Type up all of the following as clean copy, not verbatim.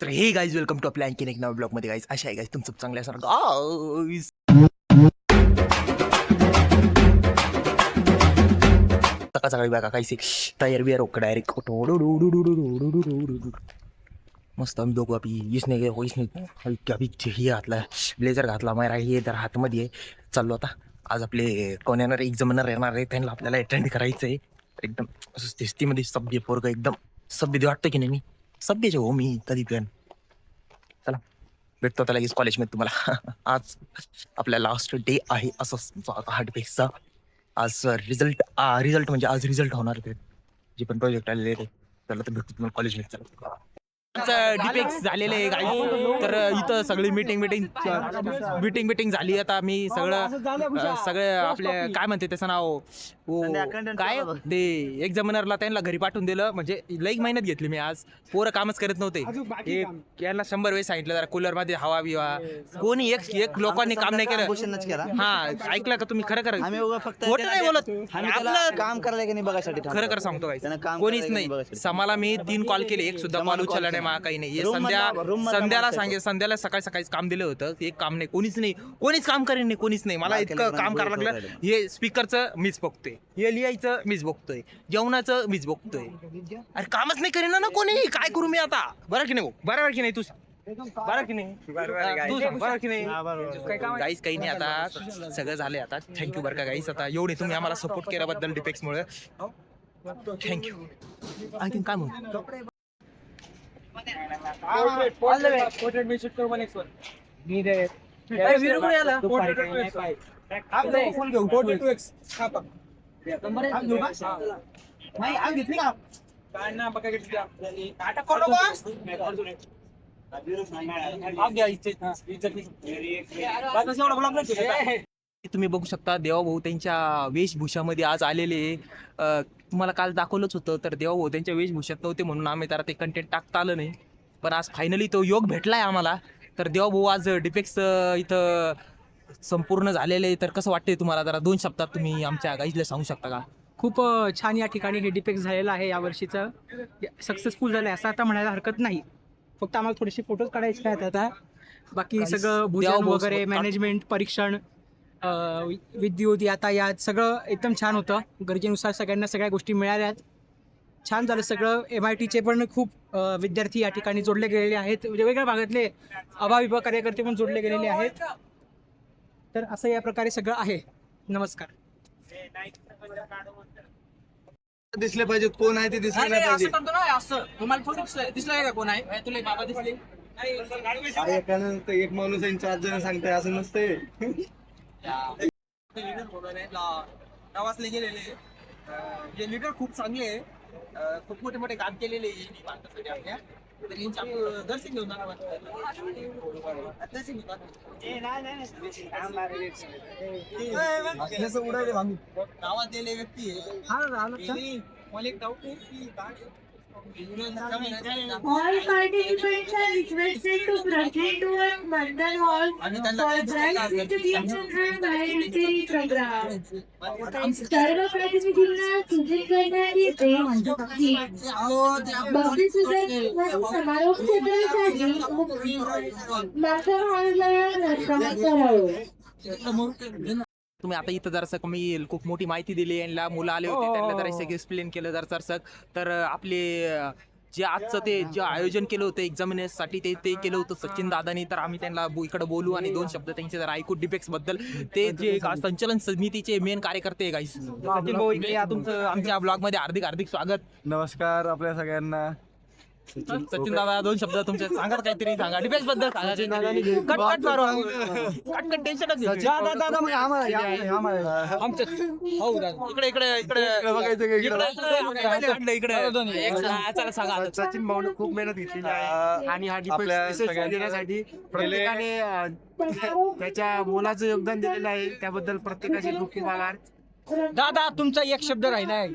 तर हे guys welcome to आपल्या आणखीन एक नव्या ब्लॉगमध्ये गाईज. अशा आहे गाईज तुमचं चांगलं असणार गाईज. सकाळ सकाळी बघा काहीच टायर बियर ओक डायरेक्ट मस्त. आम्ही दोघं इसने हे घातला, ब्लेझर घातला, मायरा हे तर हातमध्ये चाललो आता. आज आपले कोण येणार, एक्झामिनर येणार आहे, त्यांना आपल्याला अटेंड करायचं आहे. एकदम स्थितीमध्ये सभ्य पोरग, एकदम सभ्य वाटतं की नाही. मी सभ्यचे हो मी कधी पण. चला भेटतो आता लगेच कॉलेजमध्ये तुम्हाला. आज आपला लास्ट डे आहे असं हार्डपेक्सचा. आज रिझल्ट म्हणजे आज रिझल्ट होणार ते जे पण प्रोजेक्ट आलेले आहे त्याला. तर भेटतो तुम्हाला कॉलेजमध्ये. चला डिपेक्स झालेले आहे काही. तर इथं सगळी मीटिंग झाली. आता मी सगळे आपले काय म्हणते त्याचं नाव काय ते एक्झामिनरला त्यांना घरी पाठवून दिलं. म्हणजे लई मेहनत घेतली मी आज. पोरं कामच करत नव्हते. यांना 100 वेळेस सांगितलं जरा कूलर मध्ये हवा बिवा. कोणी एक लोकांनी काम नाही केलं. हा ऐकलं का तुम्ही? खरं खोटं नाही बोलत. आपलं काम करायला की नाही बघायसाठी खरं सांगतो काय, कोणीच नाही. समाला मी 3 कॉल केले, एक सुद्धा कॉल उचलला नाही. काही नाही. संध्याला सकाळी काम दिलं होतं, एक काम नाही. कोणीच काम करेन नाही, कोणीच नाही. मला इतकं काम करावं लागलं. हे स्पीकरचं मीच बघतोय, हे लिहायचं मीच बघतोय, जेवणाचं मीच बघतोय. अरे कामच नाही करेन ना कोणी. काय करू मी आता? बरं की नाही? बरोबर की नाही? तू बरं की नाही? बरं की नाही? गाईस काही नाही, आता सगळं झालंय. आता थँक्यू बरं का गाईस. आता एवढे तुम्ही आम्हाला सपोर्ट केल्याबद्दल डिपेक्स मुळे थँक्यू. आणखी काय म्हणतो? तुम्ही बघू शकता देवाभाऊ त्यांच्या वेशभूषामध्ये आज आलेले. तुम्हाला काल दाखवलंच होतं. तर देवाभाऊ त्यांच्या वेशभूषात नव्हते म्हणून आम्ही त्याला ते कंटेंट टाकता आलं नाही. पण आज फायनली तो योग भेटलाय आम्हाला. तर देवाभाऊ आज डिपेक्स इथं संपूर्ण झालेले. तर कसं वाटतंय तुम्हाला? जरा 2 शब्दात तुम्ही आमच्या गाईजला सांगू शकता का? खूप छान या ठिकाणी हे डिपेक्स झालेलं आहे. या वर्षीचं सक्सेसफुल झालं आहे असं आता म्हणायला हरकत नाही. फक्त आम्हाला थोडेसे फोटोज काढायचे आहेत आता. बाकी सगळं भूषण वगैरे, मॅनेजमेंट, परीक्षण, विद्युत, यातायात सगळं एकदम छान होतं. गरजेनुसार सगळ्यांना सगळ्या गोष्टी मिळाल्यात. छान झालं सगळं. MITचे पण खूप विद्यार्थी या ठिकाणी जोडले गेलेले आहेत. वेगवेगळ्या भागातले अभाविप कार्यकर्ते पण जोडले गेलेले आहेत. तर असं या प्रकारे सगळं आहे. नमस्कार. दिसले पाहिजेत. कोण आहे ते दिसले नाही पाहिजे. असं तुम्हाला थोडं दिसलं का कोण आहे? तुला बाबा दिसले? एक माणूस आहे 4 जण सांगताय असं नसतंय. प्रवासले गेलेले जे लीडर खूप चांगले आहे. खूप मोठे काम केलेले आपल्या. दर्शन घेऊन गावात दिले व्यक्ती मला एक डाऊट आहे की all participants are requested to proceed towards Mandal Hall for prize distribution and validity program. सर्व प्रतिनिधींना सूचित करण्यात येते की बक्षीस समारोप सदस्यासाठी मंडल हॉलला नोंदणी करावे. तुम्ही आता इथं जरासं मी खूप मोठी माहिती दिली. यांना मुलं आले होते, त्यांना जरासं एक्सप्लेन केलं जरासं. तर आपले जे आजचं ते जे आयोजन केलं होतं एक्झामिनेशनसाठी ते केलं होतं सचिन दादानी. तर आम्ही त्यांना इकडे बोलू आणि 2 शब्द त्यांचे जरा ऐकू डिपेक्स बद्दल. ते जे संचलन समितीचे मेन कार्यकर्ते गाईस. सचिन भाऊ इकडे या, तुमचं आमच्या ब्लॉग मध्ये हार्दिक स्वागत. नमस्कार आपल्या सगळ्यांना. सचिन दादा 2 शब्द तुमचे सांगा, काहीतरी सांगा डिफेन्स बद्दल सांगा. कट मारू, कट टेन्शन सचिन भाऊने खूप मेहनत घेतलेली आहे आणि हा डिफेन्स देण्यासाठी प्रत्येकाने त्याच्या मोलाचं योगदान दिलेलं आहे. त्याबद्दल प्रत्येकाचे खूप खूप आभार. दादा तुमचा एक शब्द राहिला आहे.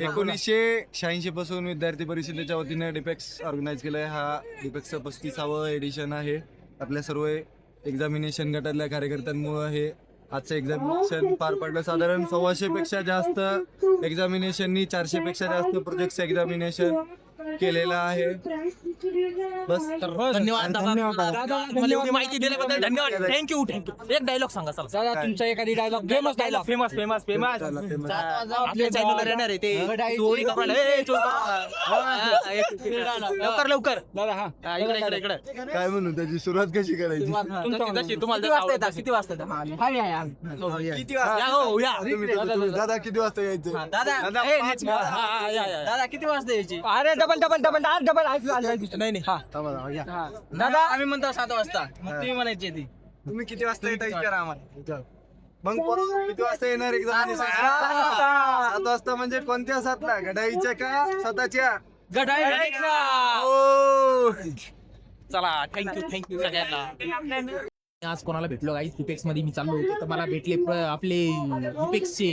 1986 पासून विद्यार्थी परिषदेच्या वतीने डिपेक्स ऑर्गनाईज केलाय. हा डिपेक्सचं 35वा एडिशन आहे. आपल्या सर्व एक्झामिनेशन गटातल्या कार्यकर्त्यांमुळे हे आजचं एक्झामिनेशन पार पडलं. साधारण 125 पेक्षा जास्त एक्झामिनेशननी, 400 पेक्षा जास्त प्रोजेक्ट एक्झामिनेशन केलेला आहे. बस धन्यवाद दादा. मला एवढी माहिती दिल्याबद्दल धन्यवाद. थँक्यू. एक डायलॉग सांगा चला. दादा तुमचा एखादी डायलॉग फेमस डायलॉग फेमस आपल्या चॅनलवर येणार आहे ते चोरी करायला. ए, चोरी करायला. लवकर दादा हा इकडे काय म्हणू, त्याची सुरुवात कशी करायची? तुम्हाला किती वाजता किती वाजता? दादा किती वाजता यायचं? दादा किती वाजता यायची? अरे डबल नाही दादा आम्ही म्हणतो 7 वाजता, मग तुम्ही म्हणायची ती. तुम्ही किती वाजता येता विचारा आम्हाला. मग परत किती वाजता येणार एकदा? 7 वाजता म्हणजे कोणत्या 7ला? गडाईच्या का स्वतःच्या? हो. चला थँक्यू सगळ्यांना. आज कोणाला भेटलो गाईस डिपेक्स मध्ये मी चाललो होतो तर मला भेटले आपले डिपेक्सचे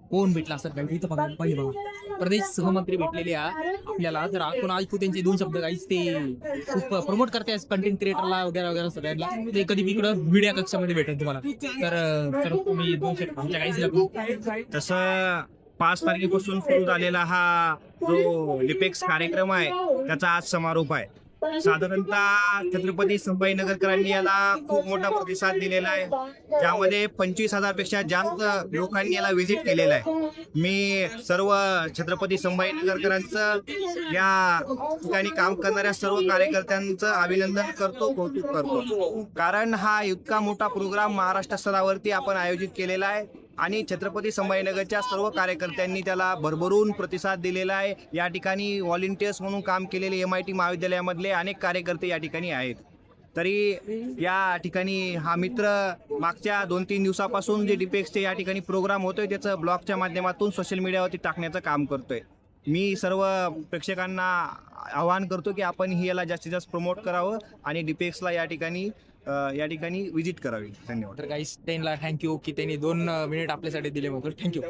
कोण भेटला असतात गाईस इथं बघा पाहिजे बघा प्रदेश सहमंत्री भेटलेले आपल्याला. तर आपण ऐकू त्यांचे 2 शब्द गाईस. ते खूप प्रमोट करते कंटेंट क्रिएटरला वगैरे सगळ्यांना. ते कधी इकडं मीडिया कक्षामध्ये भेटेल तुम्हाला. तर तुम्ही 2 शब्द आमच्या गाईसला. तसं 5 तारखेपासून सुरू झालेला हा जो लिपेक्स कार्यक्रम आहे त्याचा आज समारोप आहे. साधारणतः छत्रपती संभाजीनगरकरांनी याला खूप मोठा प्रतिसाद दिलेला आहे. ज्यामध्ये 25,000 पेक्षा जास्त लोकांनी याला व्हिजिट केलेला आहे. मी सर्व छत्रपती संभाजीनगरकरांचं या ठिकाणी काम करणाऱ्या सर्व कार्यकर्त्यांचं अभिनंदन करतो, कौतुक करतो. कारण हा इतका मोठा प्रोग्राम महाराष्ट्र स्तरावरती आपण आयोजित केलेला आहे आणि छत्रपती संभाजीनगरच्या सर्व कार्यकर्त्यांनी त्याला भरभरून प्रतिसाद दिलेला आहे. या ठिकाणी व्हॉलेंटियर्स म्हणून काम केलेले MIT महाविद्यालयामधले अनेक कार्यकर्ते या ठिकाणी आहेत. तरी या ठिकाणी हा मित्र मागच्या 2-3 दिवसापासून जे डिपेक्सचे या ठिकाणी प्रोग्राम होतोय त्याचं ब्लॉगच्या माध्यमातून सोशल मीडियावरती टाकण्याचं काम करतोय. मी सर्व प्रेक्षकांना आवाहन करतो की आपण ही याला जास्तीत जास्त प्रमोट करावं आणि डिपेक्सला या ठिकाणी विजिट करावी. धन्यवाद. तर गाईस त्यांना थँक्यू की त्यांनी 2 मिनिट आपल्यासाठी दिले मग थँक्यू.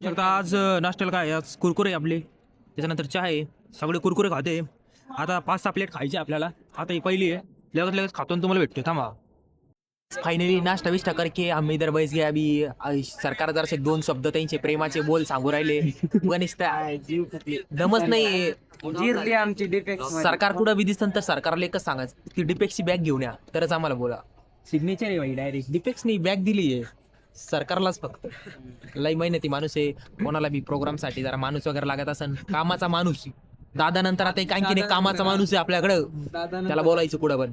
तर आज नाश्त्याला काय आज कुरकुरे आपले, त्याच्यानंतर चहा आहे, सगळे कुरकुरे खाते. आता 5-6 प्लेट खायची आपल्याला. आता ही पहिली आहे, लगेच खातो तुम्हाला भेटतो. थांबा. फायनली नाश्ता विष्टा करके आम्ही इधर बैस गया. अभी सरकार जरा 2 शब्द त्यांचे प्रेमाचे बोल सांगू राहिले. गणेश दमच नाही. आमची डिपेक्स सरकार कुठं बी दिसतं तर सरकारला एकच सांगायचं ती डिपेक्सची बॅग घेऊन या तरच आम्हाला बोला. सिग्नेचर आहे भाई डायरेक्ट. डिपेक्सनी बॅग दिली आहे सरकारलाच फक्त. लई मेहनती माणूस आहे. कोणाला बी प्रोग्रामसाठी जरा माणूस वगैरे लागत असन, कामाचा माणूस. दादा नंतर आता आणखीन एक कामाचा माणूस आहे आपल्याकडं, त्याला बोलायचं कुठं पण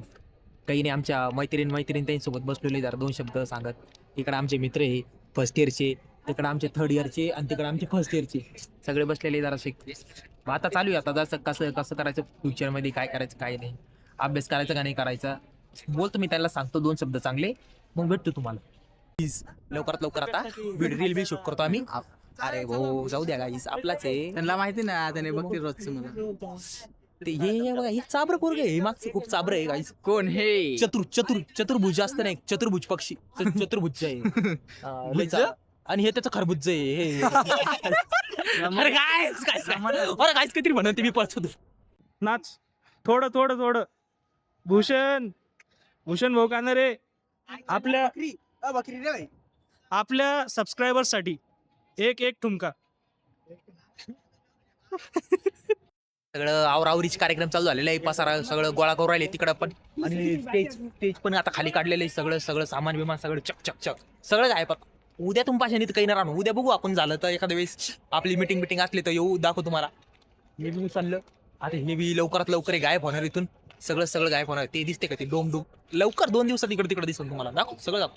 काही नाही. आमच्या मैत्रीण त्यांच्यासोबत बसलेले जरा 2 शब्द सांगत. इकडे आमचे मित्र आहे फर्स्ट इयरचे, तिकडे आमचे 3rd इयरचे आणि तिकडे आमचे फर्स्ट इयरचे सगळे बसलेले जरा मग आता चालू आहे आता जसं कसं करायचं फ्युचरमध्ये, काय करायचं काय नाही, अभ्यास करायचा का नाही करायचा बोलतो मी त्याला, सांगतो 2 शब्द चांगले, मग भेटतो तुम्हाला. प्लीज लवकरात लवकर आता रील बी शूट करतो आम्ही. अरे भाऊ जाऊ द्या गाईस, आपलाच आहे. त्यांना माहिती ना त्याने बघते रोजचं मला. ते हे बघा हे चाबर पोरगे, हे मागचं खूप चाबर आहे गाईस. कोण हे? चतुर्भुज जास्त नाही, चतुर्भुज पक्षी चतुर्भुज आहे. आणि हे त्याचं खरबुज आहे. अरे गाईस काहीतरी म्हणत मी पळतो. नाच थोडं भूषण भाऊ काना रे आपल्या सबस्क्रायबर्ससाठी एक ठुमका. सगळं आवरावरीचे कार्यक्रम चालू झालेले आहे. पसारा सगळं गोळा करून राहिले तिकडं पण. आणि स्टेज पण आता खाली काढलेलं आहे. सगळं सामान बिमान सगळं चक सगळं आहे. पण उद्या तुमपाशाने काही नाही राहणार. उद्या बघू आपण, झालं तर एखाद्या वेळेस आपली मिटिंग असली तर येऊ, दाखव तुम्हाला. हे बी चाललं आता. हे बी लवकरात लवकर गायब होणार इथून. सगळं गायब होणार. ते दिसते का ते डोम लवकर 2 दिवसात इकडे तिकडे दिसून तुम्हाला दाखव सगळं दाखव.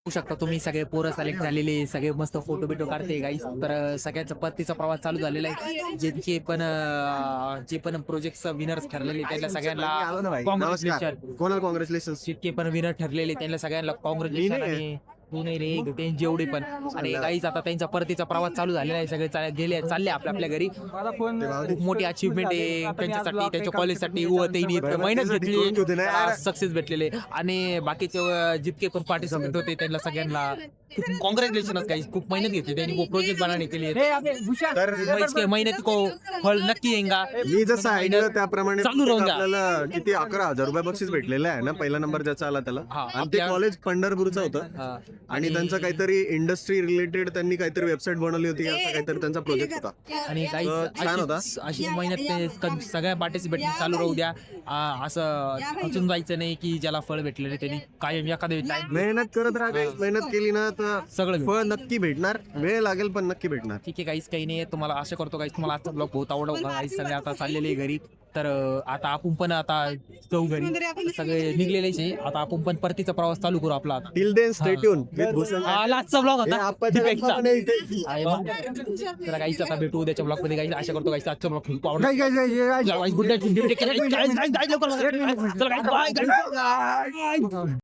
बघू शकता तुम्ही सगळे पोरं सिलेक्ट झालेले, सगळे मस्त फोटो बिटो काढते गाईस. तर सगळ्यांचा परतीचा प्रवास चालू झालेला आहे. जे पण प्रोजेक्ट विनर्स ठरलेले त्यांना सगळ्यांना कॉंग्रॅच्युलेशन. कोणाला कॉंग्रॅच्युलेशन. जितके पण विनर ठरलेले त्यांना सगळ्यांना कॉंग्रॅच्युलेशन. आणि तू नाही रे ते जेवढे पण. आणि काहीच आता त्यांचा परतीचा प्रवास चालू झालेला आहे. सगळे चालले आपल्या घरी. खूप मोठी अचिव्हमेंट आहे त्यांच्यासाठी, त्यांच्या कॉलेजसाठी. व त्यांनी मेहनत घेतली, सक्सेस भेटलेले. आणि बाकीचे जितके पण पार्टिसिपेंट होते त्यांना सगळ्यांना कॉंग्रॅच्युलेशन. काही खूप मेहनत घेतली त्यांनी, प्रोजेक्ट बनाने के लिए. तर मेहनत को फळ नक्की येईंगा. मी जसं ऐकलं त्याप्रमाणे चालू राहून द्या. आपल्याला किती 11,000 रुपये बक्षीस भेटलेलं आहे ना पहिला नंबर ज्याचा आला त्याला. हा, आणि ते आपल्या- कॉलेज पंढरपूरचं होतं. आणि त्यांचं काहीतरी इंडस्ट्री रिलेटेड त्यांनी काहीतरी वेबसाईट बनवली होती, असं काहीतरी त्यांचा प्रोजेक्ट होता. आणि काही छान होता. अशीच मेहनत ते सगळ्या पार्टिसिपेट चालू राहू द्या. असं खचून जायचं नाही की ज्याला फळ भेटलेलं त्यांनी कायम एखाद्या टाइम मेहनत करत राहा. मेहनत केली ना तर सगळं फळ नक्की भेटणार. वेळ लागेल पण नक्की भेटणार. ठीक आहे. काहीच काही नाही. तुम्हाला आशा करतो काही तुम्हाला आजचा ब्लॉग बहुत आवडला होता. काही सगळे आता चाललेले घरी. तर आता आपण पण आता जाऊ घरी. सगळे निघलेलेच आहे. आता आपण पण परतीचा प्रवास चालू करू आपला आता. Till then stay tune with Bhushan. लास्टचा ब्लॉग हे होता आप्पाच्या दीपेकचा. लग्नामध्ये इथे- आहे बा. तर काहीच आता भेटू उद्याच्या ब्लॉग मध्ये. काही आशा करतो काही आजचा ब्लॉग खूप आवडला. Good night.